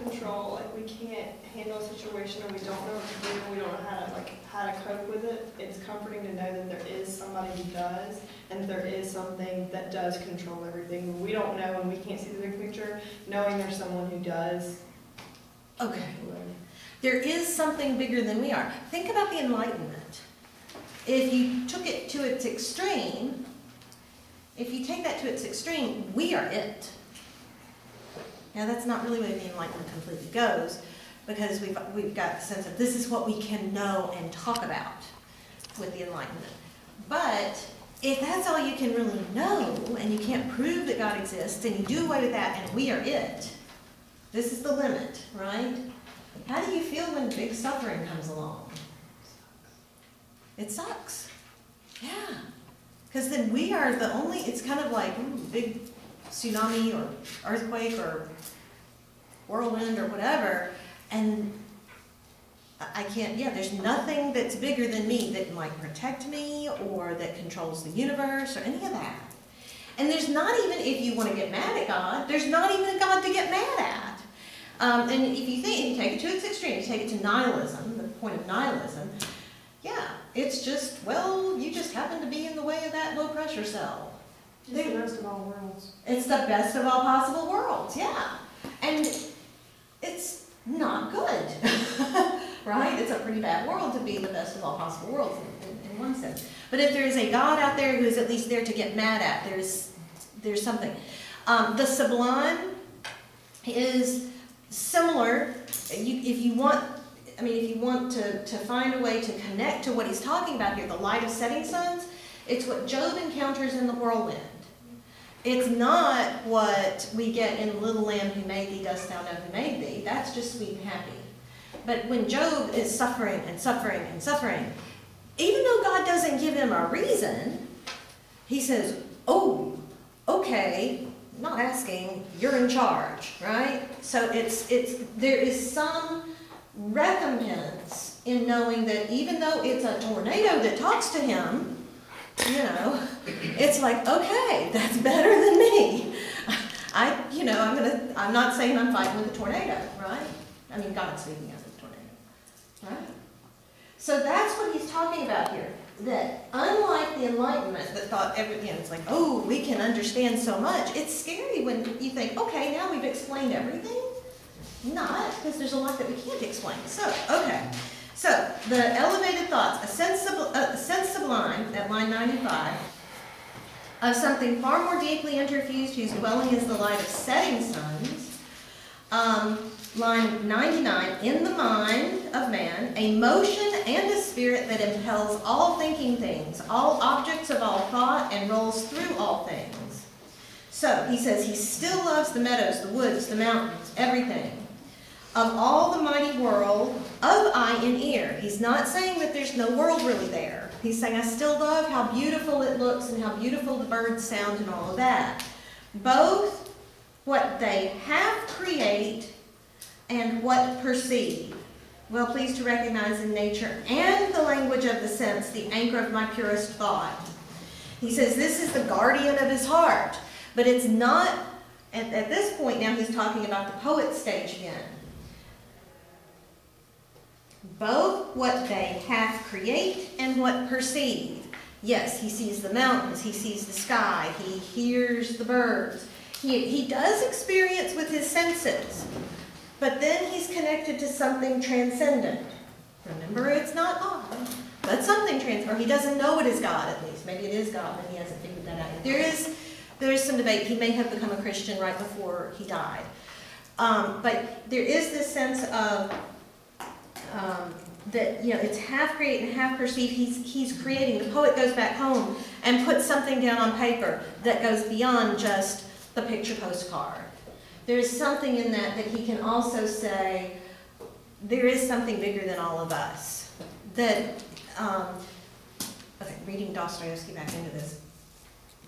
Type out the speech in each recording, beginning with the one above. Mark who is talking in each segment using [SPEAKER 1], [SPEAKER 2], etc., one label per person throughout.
[SPEAKER 1] control, like we can't handle a situation and we don't know what to do and we don't know how to cope with it, it's comforting to know that there is somebody who does, and there is something that does control everything. We don't know and we can't see the big picture, knowing there's someone who does.
[SPEAKER 2] Okay. There is something bigger than we are. Think about the Enlightenment. If you took it to its extreme, if you take that to its extreme, we are it. Now that's not really where the Enlightenment completely goes, because we've got the sense of this is what we can know and talk about with the Enlightenment. But if that's all you can really know, and you can't prove that God exists, and you do away with that, and we are it, this is the limit, right? How do you feel when big suffering comes along? It sucks. Yeah. Because then we are the only, it's kind of like big tsunami or earthquake or whirlwind or whatever, and I can't, yeah, there's nothing that's bigger than me that might protect me or that controls the universe or any of that. And there's not even, if you want to get mad at God, there's not even a God to get mad at. And if you take it to its extreme, you take it to nihilism, the point of nihilism, yeah, it's just, well, you just happen to be in the way of that low pressure cell.
[SPEAKER 1] It's the best of all worlds.
[SPEAKER 2] It's the best of all possible worlds, yeah. And it's not good, right? It's a pretty bad world to be the best of all possible worlds in one sense. But if there is a God out there who is at least there to get mad at, there's something. The sublime is similar. If you want to find a way to connect to what he's talking about here, the light of setting suns, it's what Job encounters in the whirlwind. It's not what we get in Little Lamb Who Made Thee, Dost Thou Know Who Made Thee. That's just sweet and happy. But when Job is suffering and suffering and suffering, even though God doesn't give him a reason, he says, oh, okay, not asking, you're in charge, right? So there is some recompense in knowing that even though it's a tornado that talks to him, you know, it's like, okay, that's better than me. I'm not saying I'm fighting with a tornado, right? I mean, God's speaking as a tornado, right? So that's what he's talking about here. That unlike the Enlightenment that thought everything, it's like, oh, we can understand so much. It's scary when you think, okay, now we've explained everything. Not, because there's a lot that we can't explain. So, okay. So, the elevated thoughts, a sense sublime, at line 95, of something far more deeply interfused whose dwelling is the light of setting suns. Line 99, in the mind of man, a motion and a spirit that impels all thinking things, all objects of all thought, and rolls through all things. So, he says he still loves the meadows, the woods, the mountains, everything. Of all the mighty world, of eye and ear. He's not saying that there's no world really there. He's saying, I still love how beautiful it looks and how beautiful the birds sound and all of that. Both what they have create and what perceive. Well pleased to recognize in nature and the language of the sense, the anchor of my purest thought. He says this is the guardian of his heart. But it's not, at this point now he's talking about the poet stage again. Both what they half create and what perceive. Yes, he sees the mountains, he sees the sky, he hears the birds. He does experience with his senses, but then he's connected to something transcendent. Remember, it's not God, but something transcendent, or he doesn't know it is God at least. Maybe it is God, and he hasn't figured that out yet. There is some debate. He may have become a Christian right before he died. But there is this sense of that, you know, it's half create and half perceive. He's creating. The poet goes back home and puts something down on paper that goes beyond just the picture postcard. There is something in that he can also say, there is something bigger than all of us. That, okay, reading Dostoevsky back into this,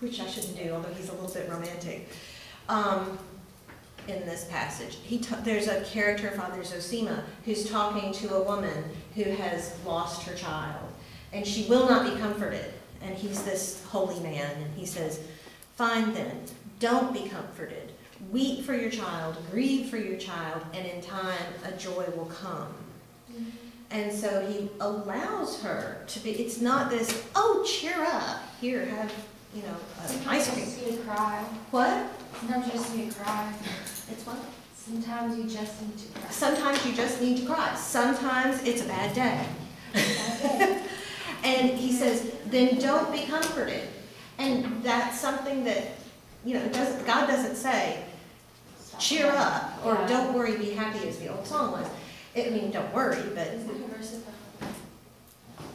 [SPEAKER 2] which I shouldn't do, although he's a little bit romantic. In this passage, there's a character, Father Zosima, who's talking to a woman who has lost her child, and she will not be comforted. And he's this holy man, and he says, "Fine then, don't be comforted. weep for your child, grieve for your child, and in time a joy will come. And so he allows her to be, it's not this, oh, cheer up, here, have, ice cream.
[SPEAKER 3] Sometimes you just need to cry.
[SPEAKER 2] What?
[SPEAKER 3] Sometimes you just need to cry.
[SPEAKER 2] It's what?
[SPEAKER 3] Sometimes you just need to cry.
[SPEAKER 2] Sometimes you just need to cry. Sometimes it's a bad day. And he says, then don't be comforted. And that's something that, God doesn't say, cheer up, or don't worry, be happy, as the old song was. Don't worry, but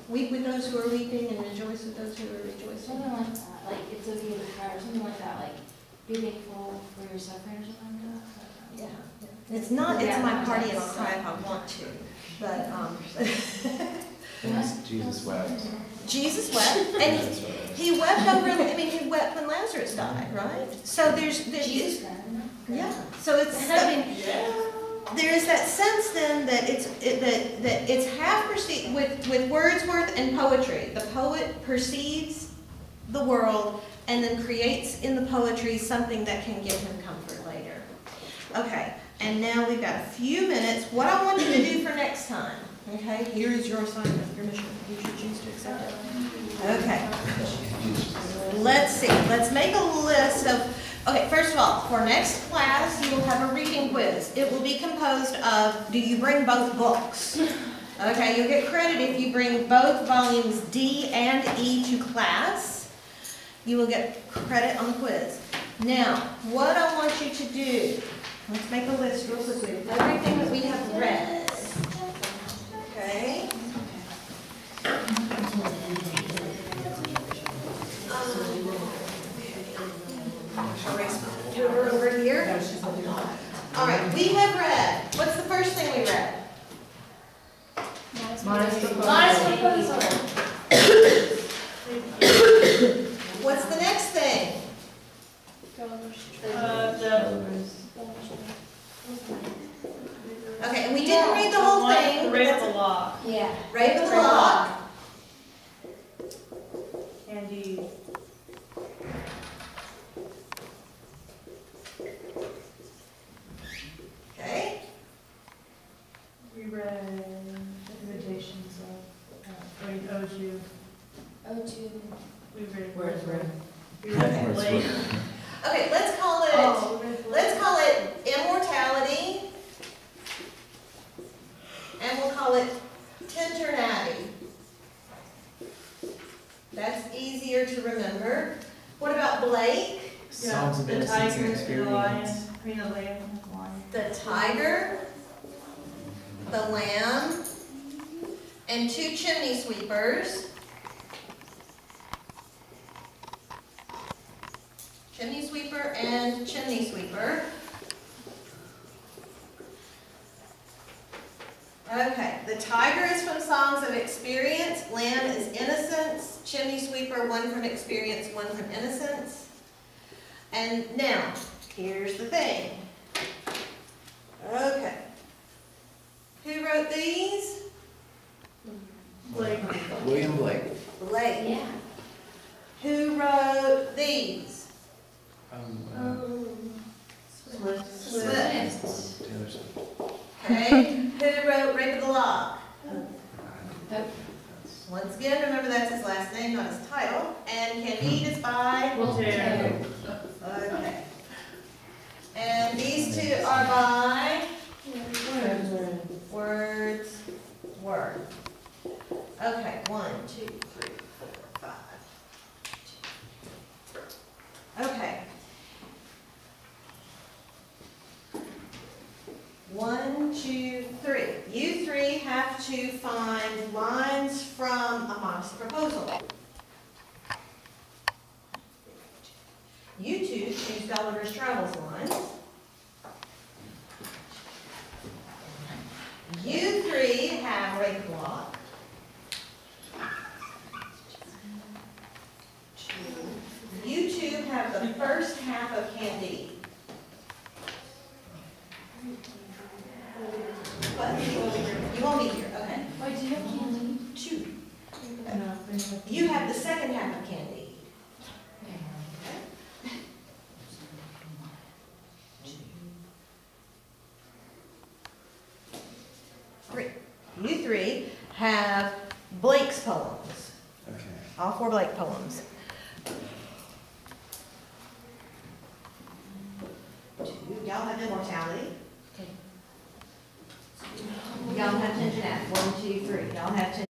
[SPEAKER 2] weep with those who are weeping and rejoice with those who are rejoicing.
[SPEAKER 3] Something like that, like it's okay to cry, or something like that, like be thankful for your suffering or something like that.
[SPEAKER 2] Yeah. It's not, it's my party and I'll cry if I want to, but,
[SPEAKER 4] Jesus wept.
[SPEAKER 2] Jesus wept, and he wept over, he wept when Lazarus died, right? So there's
[SPEAKER 3] Jesus cried.
[SPEAKER 2] yeah, so it's, there is that sense then that it's half perceived, with Wordsworth and poetry. The poet perceives the world and then creates in the poetry something that can give him comfort later. Okay, and now we've got a few minutes. What I want you to do for next time, okay, here is your assignment, your mission. You should choose to accept it. Okay, let's see, let's make a list of. Okay, first of all, for next class, you will have a reading quiz. It will be composed of, do you bring both books? Okay, you'll get credit if you bring both volumes D and E to class. You will get credit on the quiz. Now, what I want you to do, let's make a list real quickly of everything that we have read. Okay? Over here. All right, we have read. What's the first thing we read?
[SPEAKER 3] Modest proposal.
[SPEAKER 2] What's the next thing? Okay, and we didn't read the whole thing.
[SPEAKER 1] The Rape of the Law.
[SPEAKER 3] Yeah.
[SPEAKER 2] Rape of the Law.
[SPEAKER 1] Andy.
[SPEAKER 2] Okay.
[SPEAKER 5] We read Imitations of, Oju.
[SPEAKER 3] O2.
[SPEAKER 5] We read
[SPEAKER 4] Wordsworth.
[SPEAKER 5] We read
[SPEAKER 2] Okay.
[SPEAKER 5] Blake.
[SPEAKER 2] Okay, let's call it immortality. And we'll call it Tinternati. That's easier to remember. What about Blake?
[SPEAKER 4] Songs of
[SPEAKER 5] The
[SPEAKER 4] Innocence
[SPEAKER 5] tiger,
[SPEAKER 4] and
[SPEAKER 5] the lion,
[SPEAKER 4] Experience.
[SPEAKER 5] the lamb, and the lion.
[SPEAKER 2] The tiger, the lamb, and two chimney sweepers. Chimney sweeper and chimney sweeper. Okay, the tiger is from Songs of Experience, lamb is Innocence, chimney sweeper, one from Experience, one from Innocence. And now, here's the thing. Okay. Who wrote these?
[SPEAKER 5] Blake.
[SPEAKER 4] William Blake.
[SPEAKER 2] Blake.
[SPEAKER 3] Yeah.
[SPEAKER 2] Who wrote these?
[SPEAKER 5] Swift.
[SPEAKER 2] Swift.
[SPEAKER 4] Taylor Swift.
[SPEAKER 2] Okay. Who wrote Rape of the Lock?
[SPEAKER 3] Pope.
[SPEAKER 2] Once again, remember that's his last name, not his title. And Candide is by?
[SPEAKER 5] Voltaire.
[SPEAKER 2] Okay. And these two are by? Wordsworth. Okay, 1, 2, 3, 4, 5. Okay. 1, 2, 3. You three have to find lines from A Modest Proposal. You two choose Gulliver's Travels lines. You three have Rape of the Lock. You two have the first half of Candide. What? You won't be here, okay.
[SPEAKER 3] Wait, do you have candy?
[SPEAKER 2] Two. You have the second half of Candide. 3 have Blake's poems,
[SPEAKER 4] Okay.
[SPEAKER 2] all 4 Blake poems. 2, y'all have immortality.
[SPEAKER 3] Okay.
[SPEAKER 2] Y'all have tension F, 1, 2, 3. Y'all have tension